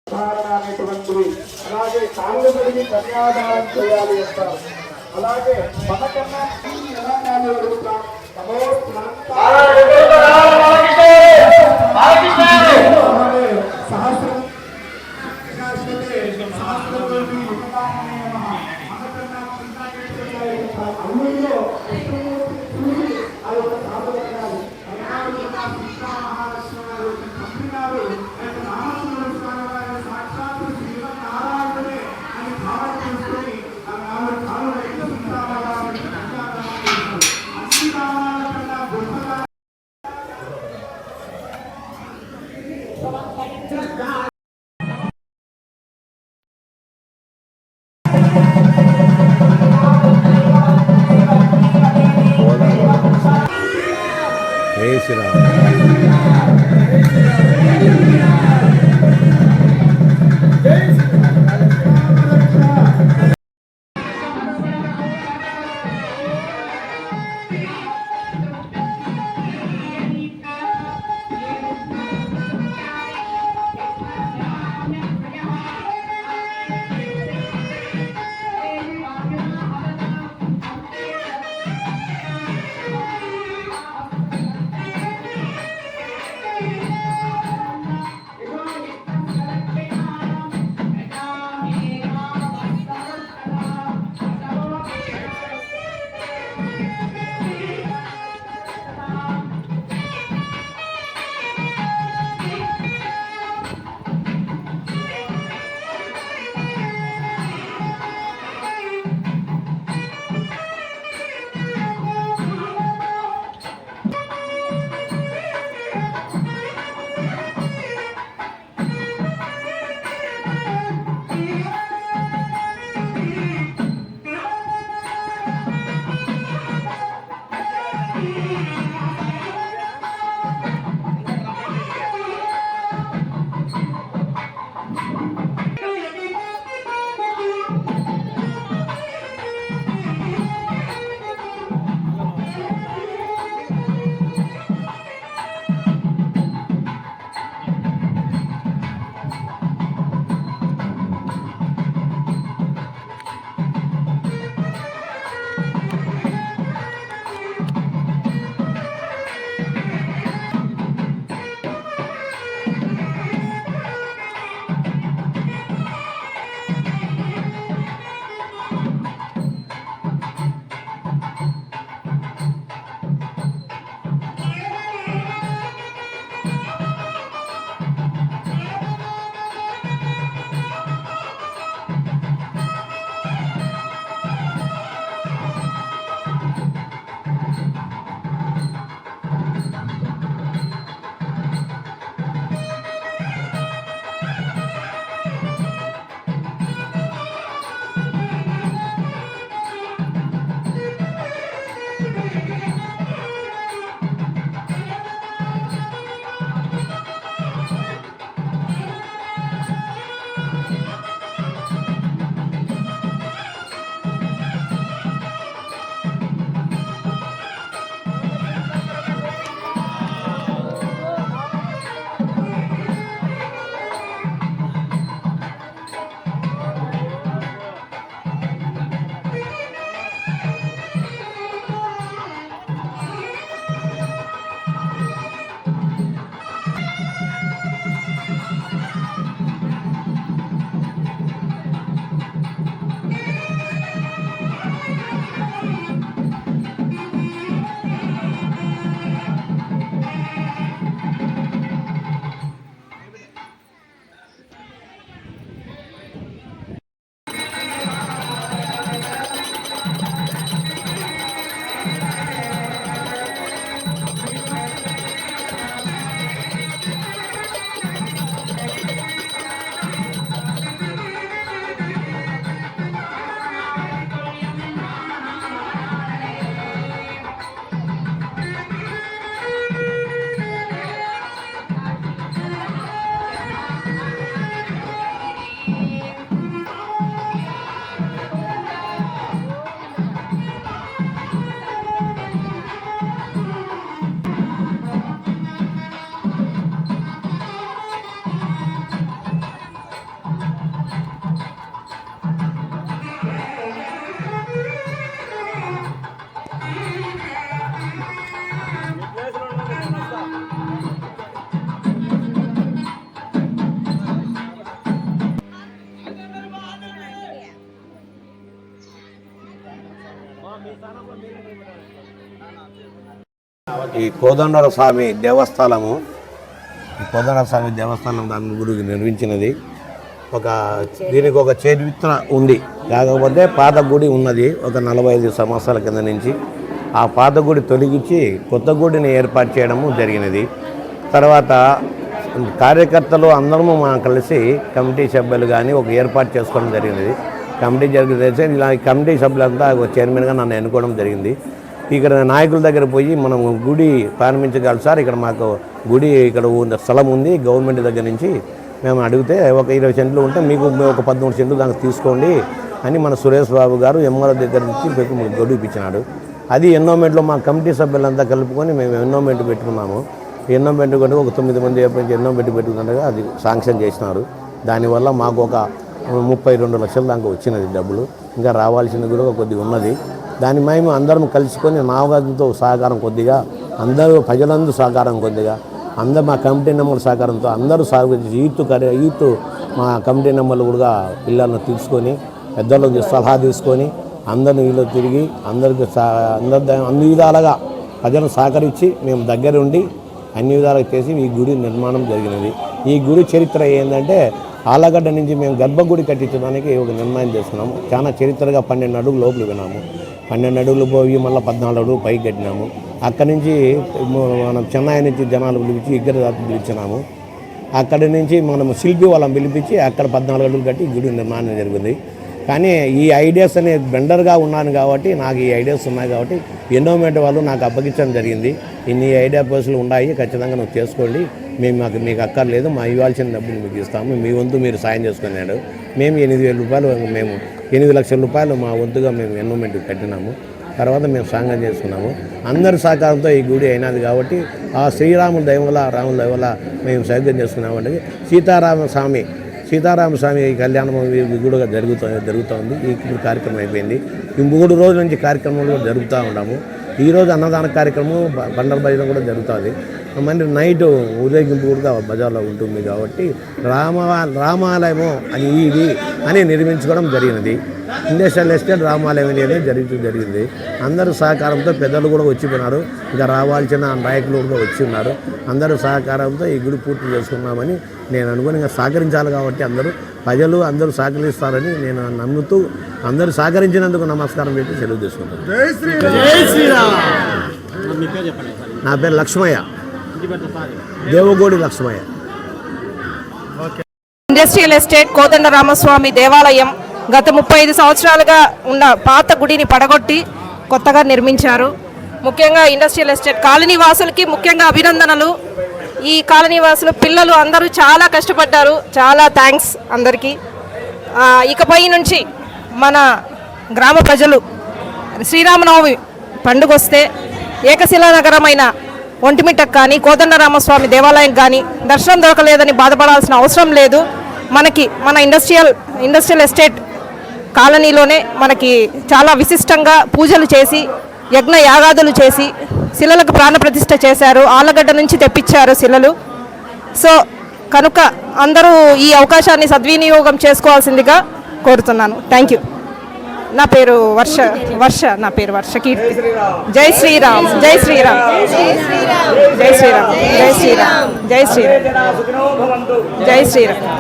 అనేటువంటివి అలాగే కాళ్ళు కడిగి కన్యాదానం చేయాలి అంటారు. అలాగే మనకన్నా తెలంగాణ అడుగుతాం సహస్రం జై శ్రీరామ్. ఈ కోదండరామ స్వామి దేవస్థానము దాని గురించి నిర్మించినది. దీనికి ఒక చరిత్ర ఉంది. కాకపోతే పాత గుడి ఉన్నది ఒక 45 సంవత్సరాల కింద నుంచి. ఆ పాత గుడి తొలగించి కొత్త గుడిని ఏర్పాటు చేయడము జరిగినది. తర్వాత కార్యకర్తలు అందరము మనం కలిసి కమిటీ సభ్యులు కానీ ఒక ఏర్పాటు చేసుకోవడం జరిగినది. కమిటీ జరిగితే ఇలా కమిటీ సభ్యులంతా ఒక చైర్మన్గా నన్ను ఎన్నుకోవడం జరిగింది. ఇక్కడ నాయకుల దగ్గర పోయి మనం గుడి ప్రారంభించగలరు సార్, ఇక్కడ మాకు గుడి ఇక్కడ స్థలం ఉంది గవర్నమెంట్ దగ్గర నుంచి మేము అడిగితే ఒక 20 సెంట్లు ఉంటే మీకు ఒక 13 సెంట్లు దానికి తీసుకోండి అని మన సురేష్ బాబు గారు ఎంఆర్ఓ దగ్గర నుంచి గుడి ఇప్పించినాడు. అది ఎన్నోమెంట్లో మా కమిటీ సభ్యులంతా కలుపుకొని మేము ఎన్నోమెంట్ పెట్టుకున్నాము. ఎన్నోమెంట్ కంటే ఒక 9 మంది ఎన్నోమెంట్ పెట్టుకుంటే అది శాంక్షన్ చేసినారు. దానివల్ల మాకు ఒక 32 లక్షల దాకా వచ్చినది డబ్బులు. ఇంకా రావాల్సింది కూడా కొద్దిగా ఉన్నది. దాని మేము అందరం కలుసుకొని నావగారితో సహకారం కొద్దిగా, అందరూ ప్రజలందరూ సహకారం కొద్దిగా, అందరూ మా కమిటీ నెంబర్ సహకారంతో అందరూ యూత్ మా కమిటీ నెంబర్లు కూడా పిల్లలను తీసుకొని పెద్దలకు సలహా తీసుకొని అందరిని వీళ్ళు తిరిగి అందరికి అన్ని విధాలుగా ప్రజలను సహకరించి మేము దగ్గర ఉండి అన్ని విధాలుగా చేసి ఈ గుడి నిర్మాణం జరిగినది. ఈ గుడి చరిత్ర ఏంటంటే ఆలగడ్డ నుంచి మేము గర్భగుడి కట్టించడానికి ఒక నిర్ణయం చేసుకున్నాము. చాలా చరిత్రగా 12 అడుగులు లోపలి వినాము. 12 అడుగులు పోయి మళ్ళీ 14 అడుగులు పైకి కట్టినాము. అక్కడి నుంచి మనం చెన్నై నుంచి జనాలు పిలిపించి ఇక్కడ పిలిచినాము. అక్కడి నుంచి మనం శిల్పి వాళ్ళని పిలిపించి అక్కడ 14 అడుగులు కట్టి గుడి నిర్మాణం జరిగింది. కానీ ఈ ఐడియాస్ అనే బెండర్గా ఉన్నాను కాబట్టి నాకు ఈ ఐడియాస్ ఉన్నాయి కాబట్టి ఎన్నోమెంట్ వాళ్ళు నాకు అప్పగించడం జరిగింది. ఇన్ని ఐడియా పోస్టులు ఉన్నాయి, ఖచ్చితంగా నువ్వు చేసుకోండి, మీకు అక్కర్లేదు, మా ఇవ్వాల్సిన డబ్బులు మీకు ఇస్తాము, మీ వంతు మీరు సాయం చేసుకున్నాడు. మేము 8,000 రూపాయలు, మేము 8 లక్షల రూపాయలు మా వంతుగా మేము ఎన్నోమెంట్ కట్టినాము. తర్వాత మేము సాంగం చేసుకున్నాము. అందరి సహకారంతో ఈ గుడి అయినది కాబట్టి ఆ శ్రీరాముల దయవల్ల రాముల దయవల్ల మేము సౌకర్యం చేసుకున్నామంటే సీతారామస్వామి కళ్యాణం కూడా జరుగుతుంది. ఈ కార్యక్రమం అయిపోయింది. ఈ 3 రోజుల నుంచి కార్యక్రమాలు కూడా జరుగుతూ ఉన్నాము. ఈరోజు అన్నదాన కార్యక్రమం బండల భజన కూడా జరుగుతుంది. మళ్ళీ నైట్ ఊరేగింపు కూడా బజార్లో ఉంటుంది కాబట్టి రామాలయము అని నిర్మించుకోవడం జరిగినది. ఇండస్ట్రియల్ ఎస్టేట్ రామాలయం అనేది జరిగింది. అందరూ సహకారంతో పెద్దలు కూడా వచ్చిపోయినారు. ఇంకా రావాల్సిన నాయకులు కూడా వచ్చి ఉన్నారు. అందరూ సహకారంతో ఈ గుడి పూర్తి చేసుకున్నామని నేను అనుకుని ఇంకా సహకరించాలి కాబట్టి ప్రజలు అందరూ సహకరిస్తారని నేను నమ్ముతూ అందరూ సహకరించినందుకు నమస్కారం పెట్టి సెలవు తీసుకుంటాను. నా పేరు లక్ష్మయ్య, దేవగోడి లక్ష్మయ్య. ఇండస్ట్రియల్ ఎస్టేట్ కోదండరామస్వామి దేవాలయం గత 35 సంవత్సరాలుగా ఉన్న పాత గుడిని పడగొట్టి కొత్తగా నిర్మించారు. ముఖ్యంగా ఇండస్ట్రియల్ ఎస్టేట్ కాలనీ వాసులకి ముఖ్యంగా అభినందనలు. ఈ కాలనీ వాసులు పిల్లలు అందరూ చాలా కష్టపడ్డారు. చాలా థ్యాంక్స్ అందరికీ. ఇకపై నుంచి మన గ్రామ ప్రజలు శ్రీరామనవమి పండుగ వస్తే ఏకశిలా నగరమైన ఒంటిమిట్టకు కానీ కోదండరామస్వామి దేవాలయం కానీ దర్శనం దొరకలేదని బాధపడాల్సిన అవసరం లేదు. మన ఇండస్ట్రియల్ ఎస్టేట్ కాలనీలోనే మనకి చాలా విశిష్టంగా పూజలు చేసి యజ్ఞ యాగాదులు చేసి శిలలకు ప్రాణప్రతిష్ఠ చేశారు. ఆలగడ్డ నుంచి తెప్పించారు శిలలు. సో కనుక అందరూ ఈ అవకాశాన్ని సద్వినియోగం చేసుకోవాల్సిందిగా కోరుతున్నాను. Thank you. నా పేరు వర్ష నా పేరు వర్ష కీర్తి. జై శ్రీరామ్, జై శ్రీరామ్, జై శ్రీరామ్, జై శ్రీరామ్, జై శ్రీరామ్, జై శ్రీరామ్,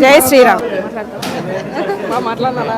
జై శ్రీరామ్. మాట్లాడాలా?